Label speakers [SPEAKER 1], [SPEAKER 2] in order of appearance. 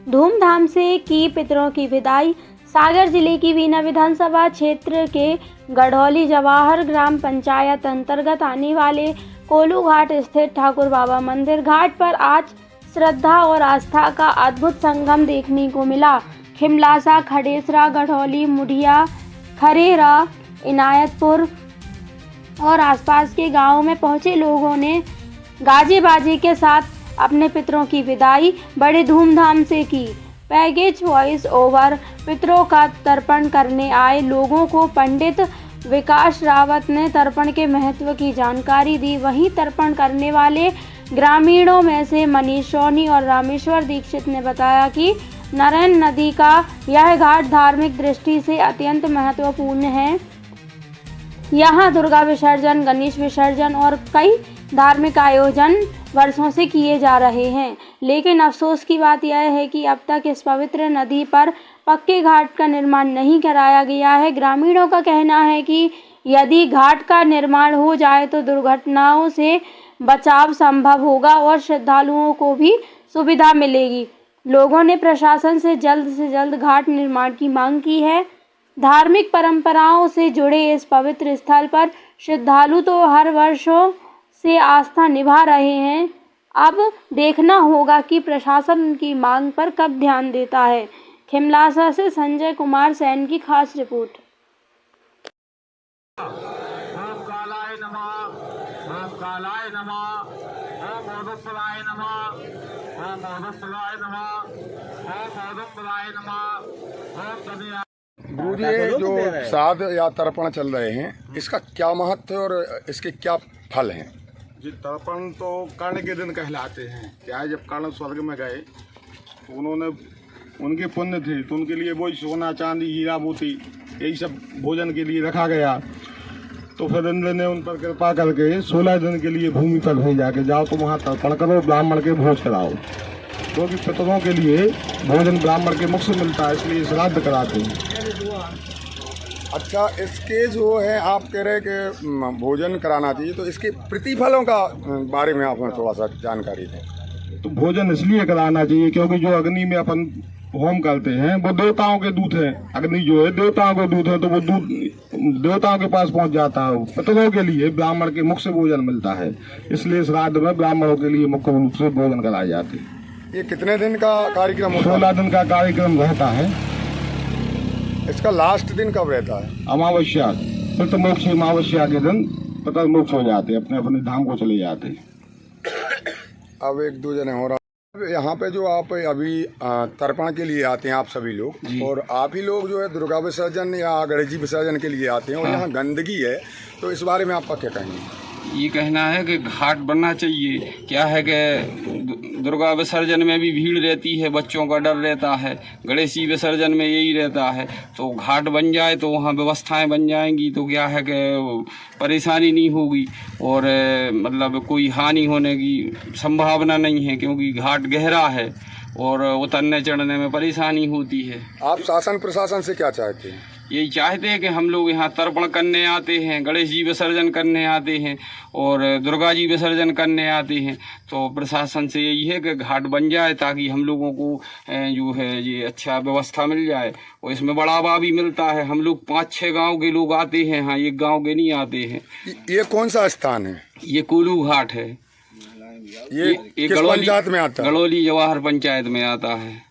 [SPEAKER 1] धूमधाम से की पितरों की विदाई। सागर जिले की बीना विधानसभा क्षेत्र के गढ़ौली जवाहर ग्राम पंचायत अंतर्गत आने वाले कोलू घाट स्थित ठाकुर बाबा मंदिर घाट पर आज श्रद्धा और आस्था का अद्भुत संगम देखने को मिला। खिमलासा, खडेसरा, गढ़ौली, मुढ़िया, खरेरा, इनायतपुर और आसपास के गांवों में पहुंचे लोगों ने गाजे बाजे के साथ अपने पितरों की विदाई बड़े धूमधाम से की। पैकेज वॉइस ओवर पितरों का तर्पण करने आए लोगों को पंडित विकास रावत ने तर्पण के महत्व की जानकारी दी। वहीं तर्पण करने वाले ग्रामीणों में से मनीष सोनी और रामेश्वर दीक्षित ने बताया कि नारायण नदी का यह घाट धार्मिक दृष्टि से अत्यंत महत्वपूर्ण है। यहाँ दुर्गा विसर्जन, गणेश विसर्जन और कई धार्मिक आयोजन वर्षों से किए जा रहे हैं, लेकिन अफसोस की बात यह है कि अब तक इस पवित्र नदी पर पक्के घाट का निर्माण नहीं कराया गया है। ग्रामीणों का कहना है कि यदि घाट का निर्माण हो जाए तो दुर्घटनाओं से बचाव संभव होगा और श्रद्धालुओं को भी सुविधा मिलेगी। लोगों ने प्रशासन से जल्द घाट निर्माण की मांग की है। धार्मिक परंपराओं से जुड़े इस पवित्र स्थल पर श्रद्धालु तो हर वर्षों से आस्था निभा रहे हैं। अब देखना होगा कि प्रशासन उनकी मांग पर कब ध्यान देता है। खिमलासा से संजय कुमार सैन की खास रिपोर्ट।
[SPEAKER 2] ओम कालाय नमः, ओम कालाय नमः, ओम ओदुपलाय नमः, ओम ओदुपलाय नमः, ओम ओदुपलाय नमः, ओम कन्या।
[SPEAKER 3] गुरु जी, जो श्राद्ध या तर्पण चल रहे हैं, इसका क्या महत्व है और इसके क्या फल हैं?
[SPEAKER 4] जी, तर्पण तो कर्ण के दिन कहलाते हैं। क्या है, जब कर्ण स्वर्ग में गए तो उन्होंने उनके पुण्य थे तो उनके लिए वही सोना, चांदी, हीरा, मोती यही सब भोजन के लिए रखा गया। तो फिर इंद्र ने उन पर कृपा करके 16 दिन के लिए भूमि पर भेजा के जाओ तो वहाँ तर्पण करो, ब्राह्मण के भोज कराओ, क्योंकि पितरों के लिए भोजन ब्राह्मण के मुख से मिलता है, इसलिए श्राद्ध कराते हैं।
[SPEAKER 3] अच्छा, इसके जो है आप कह रहे कि भोजन कराना चाहिए, तो इसके प्रतिफलों का बारे में आप हमें थोड़ा सा जानकारी दें।
[SPEAKER 4] तो भोजन इसलिए कराना चाहिए क्योंकि जो अग्नि में अपन होम करते हैं वो देवताओं के दूत है। अग्नि जो है देवताओं के दूत है, तो वो दूत देवताओं के पास पहुंच जाता है। पितरों के लिए ब्राह्मण के मुख से भोजन मिलता है, इसलिए श्राद्ध में ब्राह्मणों के लिए मुख्य रूप से भोजन कराए जाते हैं।
[SPEAKER 3] ये कितने दिन का कार्यक्रम होता है?
[SPEAKER 4] 16 दिन का कार्यक्रम रहता है।
[SPEAKER 3] इसका लास्ट दिन कब रहता है?
[SPEAKER 4] अमावस्या, पितृमोक्ष अमावस्या के दिन पितृमोक्ष हो जाते हैं, अपने अपने धाम को चले जाते हैं।
[SPEAKER 3] अब 1-2 जने हो रहा। यहाँ पे जो आप अभी तर्पण के लिए आते हैं आप सभी लोग, और आप ही लोग जो है दुर्गा विसर्जन या गणेश जी विसर्जन के लिए आते हैं, और यहाँ गंदगी है, तो इस बारे में आपका क्या कहेंगे?
[SPEAKER 5] ये कहना है कि घाट बनना चाहिए। क्या है कि दुर्गा विसर्जन में भी भीड़ रहती है, बच्चों का डर रहता है, गणेश जी विसर्जन में यही रहता है। तो घाट बन जाए तो वहाँ व्यवस्थाएं बन जाएंगी, तो क्या है कि परेशानी नहीं होगी और मतलब कोई हानि होने की संभावना नहीं है, क्योंकि घाट गहरा है और उतरने चढ़ने में परेशानी होती है।
[SPEAKER 3] आप शासन प्रशासन से क्या चाहते हैं?
[SPEAKER 5] यही चाहते हैं कि हम लोग यहाँ तर्पण करने आते हैं, गणेश जी विसर्जन करने आते हैं और दुर्गा जी विसर्जन करने आते हैं, तो प्रशासन से यही है कि घाट बन जाए ताकि हम लोगों को जो है ये अच्छा व्यवस्था मिल जाए और इसमें बढ़ावा भी मिलता है। हम लोग 5-6 गांव के लोग आते हैं, हाँ, एक गांव के नहीं आते हैं।
[SPEAKER 3] ये कौन सा स्थान है?
[SPEAKER 5] ये कोलू घाट है।
[SPEAKER 3] ये किस पंचायत में आता है?
[SPEAKER 5] गढ़ौली जवाहर पंचायत में आता है।